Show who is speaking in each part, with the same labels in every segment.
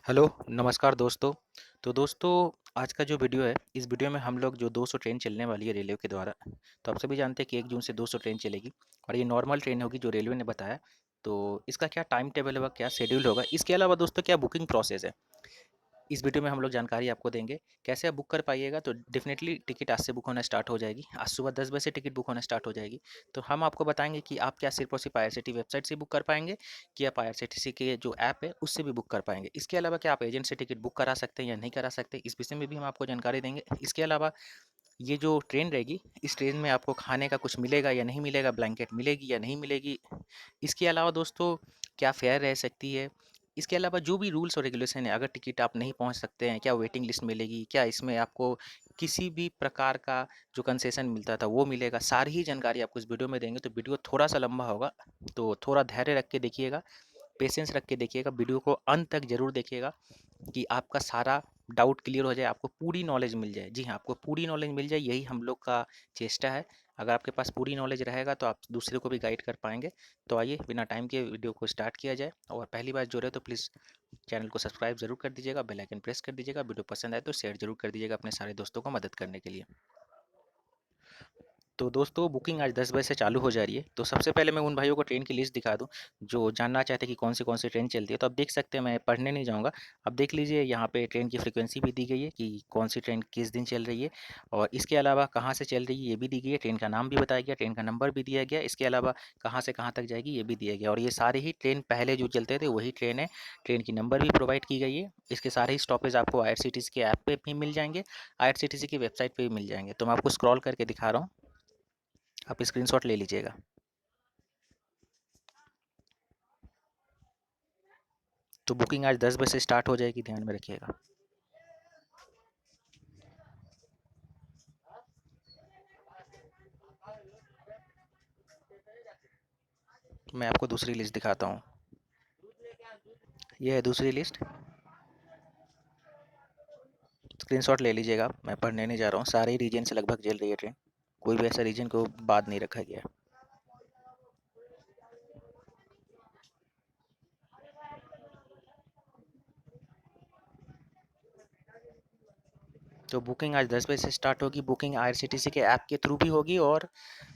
Speaker 1: Hello, नमस्कार दोस्तों। तो दोस्तों, आज का जो वीडियो है, इस वीडियो में हम लोग जो 200 ट्रेन चलने वाली है रेलवे के द्वारा, तो आप सभी जानते हैं कि 1 जून से 200 ट्रेन चलेगी और ये नॉर्मल ट्रेन होगी जो रेलवे ने बताया। तो इसका क्या टाइम टेबल होगा, क्या शेड्यूल होगा, इसके अलावा दोस्तों क्या बुकिंग प्रोसेस है, इस वीडियो में हम लोग जानकारी आपको देंगे। कैसे आप बुक कर पाइएगा, तो डेफिनेटली टिकट आज से बुक होना स्टार्ट हो जाएगी। आज सुबह 10 बजे से टिकट बुक होना स्टार्ट हो जाएगी। तो हम आपको बताएंगे कि आप क्या सिर्फ और सिर्फ आईआरसीटी वेबसाइट से बुक कर पाएंगे, कि आप आईआरसीटीसी के जो ऐप है उससे भी बुक कर पाएंगे। इसके अलावा क्या आप एजेंट से टिकट बुक करा सकते हैं या नहीं करा सकते, इस विषय में भी हम आपको जानकारी देंगे। इसके अलावा ये जो ट्रेन रहेगी, इस ट्रेन में आपको खाने का कुछ मिलेगा या नहीं मिलेगा, ब्लैंकेट मिलेगी या नहीं मिलेगी। इसके अलावा दोस्तों क्या फेयर रह सकती है, इसके अलावा जो भी रूल्स और रेगुलेशन है, अगर टिकट आप नहीं पहुंच सकते हैं, क्या वेटिंग लिस्ट मिलेगी, क्या इसमें आपको किसी भी प्रकार का जो कंसेशन मिलता था वो मिलेगा, सारी ही जानकारी आपको इस वीडियो में देंगे। तो वीडियो थोड़ा सा लंबा होगा, तो थोड़ा धैर्य रख के देखिएगा, पेशेंस रख के देखिएगा, वीडियो को अंत तक जरूर देखिएगा कि आपका सारा डाउट क्लियर हो जाए, आपको पूरी नॉलेज मिल जाए। जी हाँ, आपको पूरी नॉलेज मिल जाए, यही हम लोग का चेष्टा है। अगर आपके पास पूरी नॉलेज रहेगा तो आप दूसरे को भी गाइड कर पाएंगे। तो आइए बिना टाइम के वीडियो को स्टार्ट किया जाए। और पहली बार जुड़े तो प्लीज़ चैनल को सब्सक्राइब जरूर कर दीजिएगा, बेल आइकन प्रेस कर दीजिएगा, वीडियो पसंद आए तो शेयर जरूर कर दीजिएगा अपने सारे दोस्तों को मदद करने के लिए। तो दोस्तों बुकिंग आज 10 बजे से चालू हो जा रही है। तो सबसे पहले मैं उन भाइयों को ट्रेन की लिस्ट दिखा दूं जो जानना चाहते हैं कि कौन सी ट्रेन चलती है। तो आप देख सकते हैं, मैं पढ़ने नहीं जाऊंगा। अब देख लीजिए, यहाँ पे ट्रेन की फ्रीक्वेंसी भी दी गई है कि कौन सी ट्रेन किस दिन चल रही है, और इसके अलावा कहाँ से चल रही है ये भी दी गई है। ट्रेन का नाम भी बताया गया, ट्रेन का नंबर भी दिया गया, इसके अलावा कहाँ से कहाँ तक जाएगी ये भी दिया गया। और ये सारे ही ट्रेन पहले जो चलते थे वही ट्रेन है, ट्रेन की नंबर भी प्रोवाइड की गई है। इसके सारे ही स्टॉपेज आपको आईआरसीटीसी के ऐप पे भी मिल जाएंगे, आईआरसीटीसी की वेबसाइट पे भी मिल जाएंगे। तो मैं आपको स्क्रॉल करके दिखा रहा हूँ, आप स्क्रीनशॉट ले लीजिएगा। तो बुकिंग आज 10 बजे से स्टार्ट हो जाएगी, ध्यान में रखिएगा। मैं आपको दूसरी लिस्ट दिखाता हूँ, ये है दूसरी लिस्ट, स्क्रीनशॉट ले लीजिएगा। मैं पढ़ने नहीं जा रहा हूँ, सारे ही रीजन से लगभग चल रही है ट्रेन, कोई भी ऐसा रीजन को बाद नहीं रखा गया है। तो बुकिंग आज 10 बजे से स्टार्ट होगी। बुकिंग आईआरसीटीसी के ऐप के थ्रू भी होगी और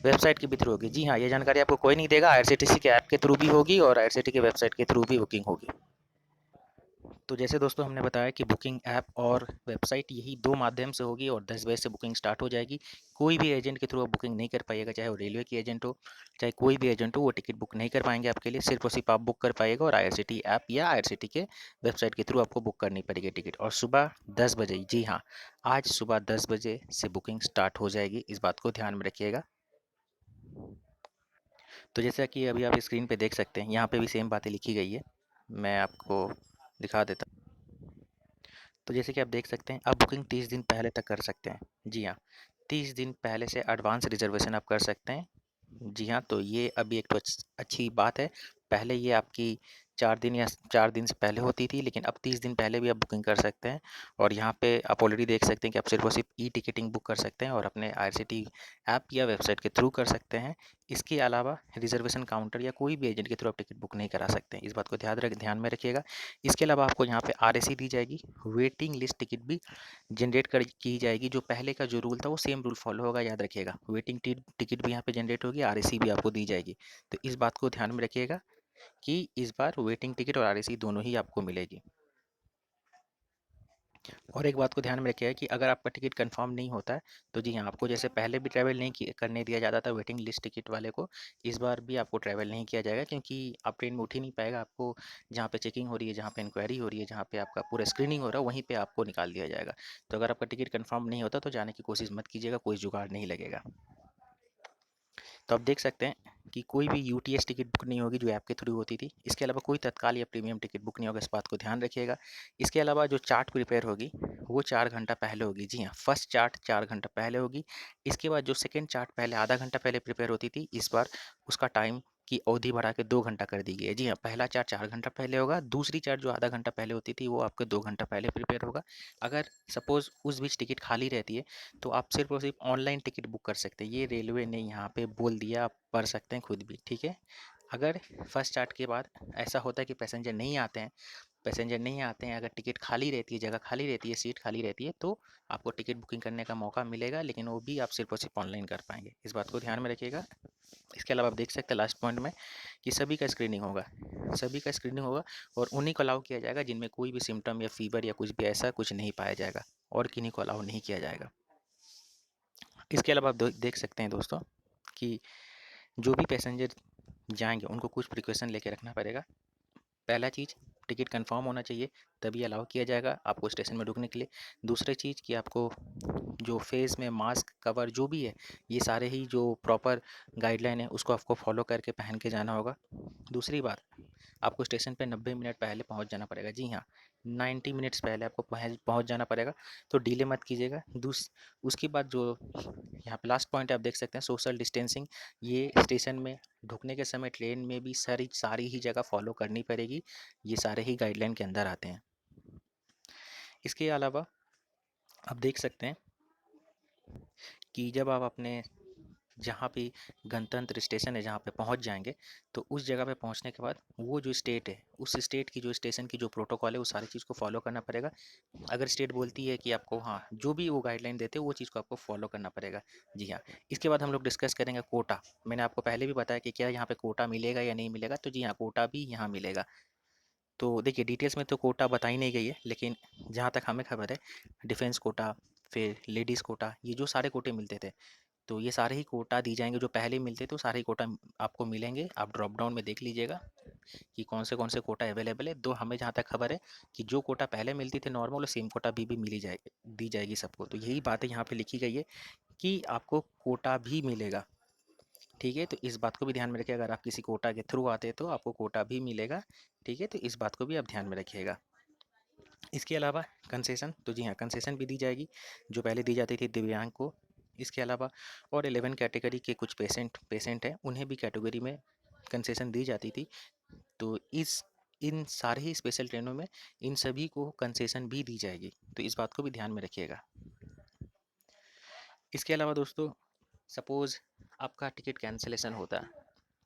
Speaker 1: वेबसाइट के भी थ्रू होगी। जी हाँ, ये जानकारी आपको कोई नहीं देगा, आईआरसीटीसी के ऐप के थ्रू भी होगी और आईआरसीटी के वेबसाइट के थ्रू भी बुकिंग होगी। तो जैसे दोस्तों हमने बताया कि बुकिंग ऐप और वेबसाइट यही दो माध्यम से होगी और 10 बजे से बुकिंग स्टार्ट हो जाएगी। कोई भी एजेंट के थ्रू आप बुकिंग नहीं कर पाइएगा, चाहे वो रेलवे की एजेंट हो, चाहे कोई भी एजेंट हो, वो टिकट बुक नहीं कर पाएंगे आपके लिए। सिर्फ और सिर्फ आप बुक कर पाइएगा और आईआरसीटी ऐप या आईआरसीटी के वेबसाइट के थ्रू आपको बुक करनी पड़ेगी टिकट। और सुबह 10 बजे, जी हाँ, आज सुबह 10 बजे से बुकिंग स्टार्ट हो जाएगी, इस बात को ध्यान में रखिएगा। तो जैसा कि अभी आप स्क्रीन पे देख सकते हैं, यहाँ पे भी सेम बातें लिखी गई है, मैं आपको दिखा देता। तो जैसे कि आप देख सकते हैं, आप बुकिंग 30 दिन पहले तक कर सकते हैं। जी हाँ, 30 दिन पहले से एडवांस रिजर्वेशन आप कर सकते हैं। जी हाँ, तो ये अभी एक तो अच्छी बात है। पहले ये आपकी 4 दिन या 4 दिन से पहले होती थी, लेकिन अब 30 दिन पहले भी आप बुकिंग कर सकते हैं। और यहाँ पे आप ऑलरेडी देख सकते हैं कि आप सिर्फ और सिर्फ ई टिकटिंग बुक कर सकते हैं और अपने आईआरसीटी ऐप या वेबसाइट के थ्रू कर सकते हैं। इसके अलावा रिजर्वेशन काउंटर या कोई भी एजेंट के थ्रू आप टिकट बुक नहीं करा सकते हैं, इस बात को ध्यान में रखिएगा। इसके अलावा आपको यहाँ पे आरएसी दी जाएगी, वेटिंग लिस्ट टिकट भी जनरेट कर की जाएगी। जो पहले का जो रूल था वो सेम रूल फॉलो होगा, याद रखिएगा। वेटिंग टिकट भी यहाँ पे जनरेट होगी, आरएसी भी आपको दी जाएगी। तो इस बात को ध्यान में रखिएगा कि इस बार वेटिंग टिकट और आरएसी दोनों ही आपको मिलेगी। और एक बात को ध्यान में रखिएगा कि अगर आपका टिकट कंफर्म नहीं होता है, तो जी हाँ, आपको जैसे पहले भी ट्रैवल नहीं करने दिया जाता था वेटिंग लिस्ट टिकट वाले को, इस बार भी आपको ट्रैवल नहीं किया जाएगा, क्योंकि आप ट्रेन में उठ ही नहीं पाएगा। आपको जहाँ पे चेकिंग हो रही है, जहाँ पे इंक्वायरी हो रही है, जहाँ पे आपका पूरा स्क्रीनिंग हो रहा है, वहीं पे आपको निकाल दिया जाएगा। तो अगर आपका टिकट कंफर्म नहीं होता तो जाने की कोशिश मत कीजिएगा, कोई जुगाड़ नहीं लगेगा। तो आप देख सकते हैं कि कोई भी यूटीएस टिकट बुक नहीं होगी जो ऐप के थ्रू होती थी। इसके अलावा कोई तत्काल या प्रीमियम टिकट बुक नहीं होगा, इस बात को ध्यान रखिएगा। इसके अलावा जो चार्ट प्रिपेयर होगी वो 4 घंटा पहले होगी। जी हाँ, फर्स्ट चार्ट 4 घंटा पहले होगी। इसके बाद जो सेकेंड चार्ट पहले आधा घंटा पहले प्रिपेयर होती थी, इस बार उसका टाइम की अवधि बढ़ा के 2 घंटा कर दी गई है। जी हाँ, पहला चार्ट 4 घंटा पहले होगा, दूसरी चार्ट जो आधा घंटा पहले होती थी वो आपके 2 घंटा पहले प्रिपेयर होगा। अगर सपोज उस बीच टिकट खाली रहती है तो आप सिर्फ और सिर्फ ऑनलाइन टिकट बुक कर सकते हैं, ये रेलवे ने यहाँ पे बोल दिया, आप पढ़ सकते हैं खुद भी, ठीक है। अगर फर्स्ट चार्ट के बाद ऐसा होता है कि पैसेंजर नहीं आते हैं, पैसेंजर नहीं आते हैं, अगर टिकट खाली रहती है, जगह खाली रहती है, सीट खाली रहती है, तो आपको टिकट बुकिंग करने का मौका मिलेगा, लेकिन वो भी आप सिर्फ और सिर्फ ऑनलाइन कर पाएंगे। इस बात को ध्यान में रखिएगा। इसके अलावा आप देख सकते हैं लास्ट पॉइंट में कि सभी का स्क्रीनिंग होगा, सभी का स्क्रीनिंग होगा, और उन्हीं को अलाउ किया जाएगा जिनमें कोई भी सिम्टम या फीवर या कुछ भी ऐसा कुछ नहीं पाया जाएगा, और किन्हीं को अलाउ नहीं किया जाएगा। इसके अलावा आप देख सकते हैं दोस्तों कि जो भी पैसेंजर जाएंगे उनको कुछ प्रिकॉशन लेके रखना पड़ेगा। पहला चीज़, टिकट कंफर्म होना चाहिए, तभी अलाउ किया जाएगा आपको स्टेशन में रुकने के लिए। दूसरी चीज़ कि आपको जो फेस में मास्क कवर जो भी है, ये सारे ही जो प्रॉपर गाइडलाइन है उसको आपको फॉलो करके पहन के जाना होगा। दूसरी बात, आपको स्टेशन पे 90 मिनट पहले पहुंच जाना पड़ेगा। जी हाँ, 90 मिनट्स पहले आपको पहुंच जाना पड़ेगा, तो डिले मत कीजिएगा। उसके बाद जो यहाँ पे लास्ट पॉइंट आप देख सकते हैं, सोशल डिस्टेंसिंग। ये स्टेशन में ढुकने के समय ट्रेन में भी सारी सारी ही जगह फॉलो करनी पड़ेगी, ये सारे ही गाइडलाइन के अंदर आते हैं। इसके अलावा आप देख सकते हैं कि जब आप अपने जहाँ पे गणतंत्र स्टेशन है जहाँ पे पहुँच जाएंगे, तो उस जगह पे पहुँचने के बाद वो जो स्टेट है, उस स्टेट की जो स्टेशन की जो प्रोटोकॉल है, वो सारी चीज़ को फॉलो करना पड़ेगा। अगर स्टेट बोलती है कि आपको, हाँ, जो भी वो गाइडलाइन देते हैं वो चीज़ को आपको फॉलो करना पड़ेगा। जी हाँ। इसके बाद हम लोग डिस्कस करेंगे कोटा। मैंने आपको पहले भी बताया कि क्या यहाँ पे कोटा मिलेगा या नहीं मिलेगा, तो जी हाँ, कोटा भी यहाँ मिलेगा। तो देखिए डिटेल्स में तो कोटा बताई नहीं गई है, लेकिन जहाँ तक हमें खबर है, डिफेंस कोटा, फिर लेडीज़ कोटा, ये जो सारे कोटे मिलते थे, तो ये सारे ही कोटा दी जाएंगे। जो पहले मिलते तो सारे ही कोटा आपको मिलेंगे। आप ड्रॉप डाउन में देख लीजिएगा कि कौन से कोटा अवेलेबल है। तो हमें जहाँ तक खबर है कि जो कोटा पहले मिलती थी नॉर्मल, सेम कोटा भी मिली जाएगी, दी जाएगी सबको। तो यही बातें यहाँ पे लिखी गई है कि आपको कोटा भी मिलेगा। ठीक है, तो इस बात को भी ध्यान में रखिए। अगर आप किसी कोटा के थ्रू आते हैं तो आपको कोटा भी मिलेगा। ठीक है, तो इस बात को भी आप ध्यान में रखिएगा। इसके अलावा कंसेशन, तो जी हाँ, कंसेशन भी दी जाएगी जो पहले दी जाती थी दिव्यांग को। इसके अलावा और 11 कैटेगरी के कुछ पेशेंट हैं, उन्हें भी कैटेगरी में कंसेशन दी जाती थी। तो इन सारे ही स्पेशल ट्रेनों में इन सभी को कंसेशन भी दी जाएगी, तो इस बात को भी ध्यान में रखिएगा। इसके अलावा दोस्तों, सपोज़ आपका टिकट कैंसिलेशन होता है,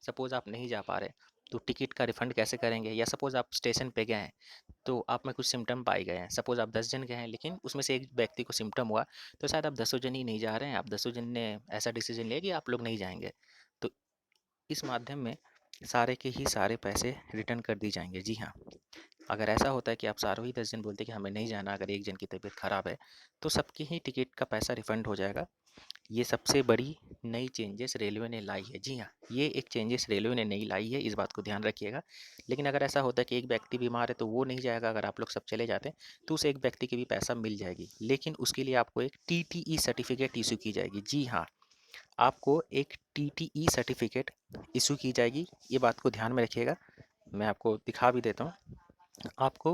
Speaker 1: सपोज़ आप नहीं जा पा रहे, तो टिकट का रिफ़ंड कैसे करेंगे? या सपोज़ आप स्टेशन पे गए हैं, तो आप में कुछ सिम्टम पाए गए हैं, सपोज़ आप 10 जन गए हैं, लेकिन उसमें से एक व्यक्ति को सिम्टम हुआ, तो शायद आप 10 जन ही नहीं जा रहे हैं, आप 10 जन ने ऐसा डिसीजन लिया कि आप लोग नहीं जाएंगे, तो इस माध्यम में सारे के ही सारे पैसे रिटर्न कर दी जाएंगे। जी हाँ, अगर ऐसा होता है कि आप सारों ही 10 जन बोलते हैं कि हमें नहीं जाना, अगर एक जन की तबीयत ख़राब है, तो सबकी ही टिकट का पैसा रिफ़ंड हो जाएगा। ये सबसे बड़ी नई चेंजेस रेलवे ने लाई है। जी हाँ, ये एक चेंजेस रेलवे ने नई लाई है, इस बात को ध्यान रखिएगा। लेकिन अगर ऐसा होता है कि एक व्यक्ति बीमार है तो वो नहीं जाएगा, अगर आप लोग सब चले जाते हैं तो उस एक व्यक्ति की भी पैसा मिल जाएगी, लेकिन उसके लिए आपको एक टीटीई सर्टिफिकेट इशू की जाएगी। जी हाँ, आपको एक टीटीई सर्टिफिकेट इशू की जाएगी, ये बात को ध्यान में रखिएगा। मैं आपको दिखा भी देता हूँ। आपको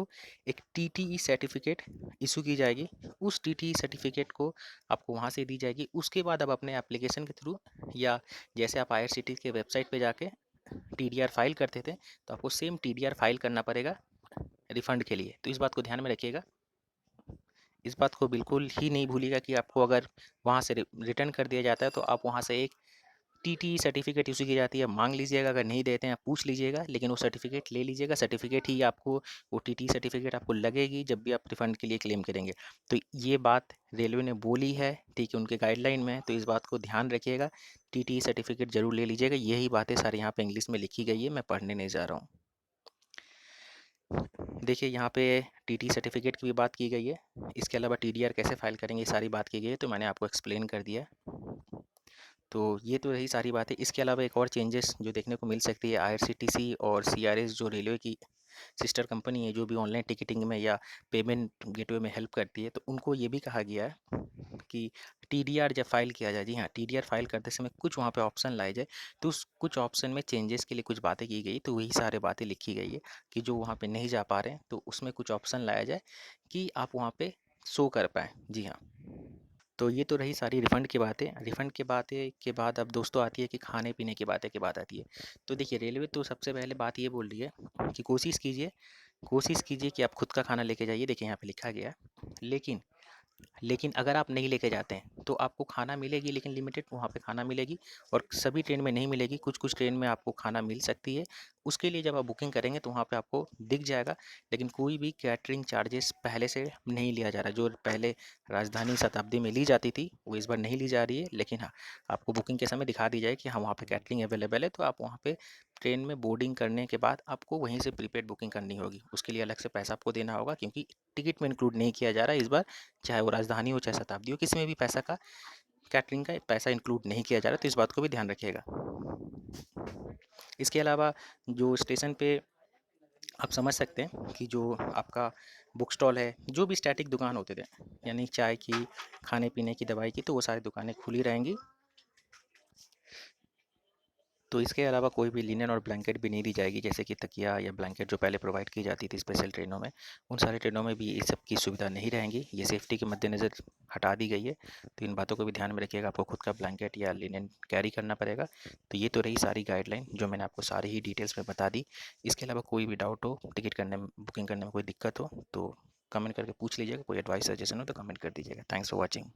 Speaker 1: एक टीटीई सर्टिफिकेट इशू की जाएगी, उस टीटीई सर्टिफिकेट को आपको वहाँ से दी जाएगी। उसके बाद आप अपने एप्लीकेशन के थ्रू, या जैसे आप आईआरसीटीसी के वेबसाइट पे जाके टीडीआर फाइल करते थे, तो आपको सेम टीडीआर फाइल करना पड़ेगा रिफ़ंड के लिए। तो इस बात को ध्यान में रखिएगा। इस बात को बिल्कुल ही नहीं भूलिएगा कि आपको अगर वहाँ से रिटर्न कर दिया जाता है तो आप वहाँ से एक टीटीई सर्टिफिकेट इशू की जाती है, मांग लीजिएगा। अगर नहीं देते हैं पूछ लीजिएगा, लेकिन वो सर्टिफिकेट ले लीजिएगा। सर्टिफिकेट ही आपको, वो टीटीई सर्टिफिकेट आपको लगेगी जब भी आप रिफ़ंड के लिए क्लेम करेंगे। तो ये बात रेलवे ने बोली है, ठीक है, उनके गाइडलाइन में है, तो इस बात को ध्यान रखिएगा। टीटीई सर्टिफिकेट ज़रूर ले लीजिएगा। यही बातें सारी यहाँ पे इंग्लिश में लिखी गई है, मैं पढ़ने नहीं जा रहा हूँ। देखिए यहाँ पे टीटी सर्टिफिकेट की भी बात की गई है। इसके अलावा टीडीआर कैसे फाइल करेंगे, ये सारी बात की गई है, तो मैंने आपको एक्सप्लेन कर दिया। तो ये तो रही सारी बातें। इसके अलावा एक और चेंजेस जो देखने को मिल सकती है, आईआरसीटीसी और सीआरएस जो रेलवे की सिस्टर कंपनी है, जो भी ऑनलाइन टिकटिंग में या पेमेंट गेटवे में हेल्प करती है, तो उनको ये भी कहा गया है कि टीडीआर जब फाइल किया जाए, जी हाँ, टीडीआर फाइल करते समय कुछ वहाँ पे ऑप्शन लाए जाए, तो उस कुछ ऑप्शन में चेंजेस के लिए कुछ बातें की गई, तो वही सारे बातें लिखी गई है कि जो वहाँ पे नहीं जा पा रहे हैं तो उसमें कुछ ऑप्शन लाया जाए कि आप वहाँ पे शो कर पाएँ। जी हाँ, तो ये तो रही सारी रिफ़ंड की बातें। रिफ़ंड की बातें के बाद अब दोस्तों आती है कि खाने-पीने की बातें की बात आती है। तो देखिए रेलवे तो सबसे पहले बात ये बोल रही है कि कोशिश कीजिए कि आप खुद का खाना लेके जाइए। देखिए यहाँ पे लिखा गया है। लेकिन लेकिन अगर आप नहीं लेके जाते हैं तो आपको खाना मिलेगी, लेकिन लिमिटेड वहाँ पे खाना मिलेगी, और सभी ट्रेन में नहीं मिलेगी। कुछ कुछ ट्रेन में आपको खाना मिल सकती है। उसके लिए जब आप बुकिंग करेंगे तो वहाँ पे आपको दिख जाएगा, लेकिन कोई भी कैटरिंग चार्जेस पहले से नहीं लिया जा रहा। जो पहले राजधानी शताब्दी में ली जाती थी वो इस बार नहीं ली जा रही है, लेकिन हाँ, आपको बुकिंग के समय दिखा दी जाए कि हाँ वहाँ पे कैटरिंग अवेलेबल है, तो आप वहाँ पे ट्रेन में बोर्डिंग करने के बाद आपको वहीं से प्रीपेड बुकिंग करनी होगी। उसके लिए अलग से पैसा आपको देना होगा, क्योंकि टिकट में इंक्लूड नहीं किया जा रहा है इस बार। चाहे वो राजधानी हो चाहे शताब्दी हो, किसी में भी पैसा का, कैटरिंग का पैसा इंक्लूड नहीं किया जा रहा, तो इस बात को भी ध्यान रखिएगा। इसके अलावा जो स्टेशन पे आप समझ सकते हैं कि जो आपका बुक स्टॉल है, जो भी स्टैटिक दुकान होते थे, यानी चाय की, खाने पीने की, दवाई की, तो वो सारी दुकानें खुली रहेंगी। तो इसके अलावा कोई भी लिनन और ब्लैंकेट भी नहीं दी जाएगी, जैसे कि तकिया या ब्लैंकेट जो पहले प्रोवाइड की जाती थी स्पेशल ट्रेनों में। उन सारी ट्रेनों में भी इस सब की सुविधा नहीं रहेंगी, ये सेफ्टी के मद्देनज़र हटा दी गई है। तो इन बातों को भी ध्यान में रखिएगा, आपको खुद का ब्लैंकेट या लिनन कैरी करना पड़ेगा। तो ये तो रही सारी गाइडलाइन जो मैंने आपको सारी ही डिटेल्स में बता दी। इसके अलावा कोई भी डाउट हो, टिकट करने में, बुकिंग करने में कोई दिक्कत हो, तो कमेंट करके पूछ लीजिएगा। कोई एडवाइस सजेशन हो तो कमेंट कर दीजिएगा। Thanks for watching.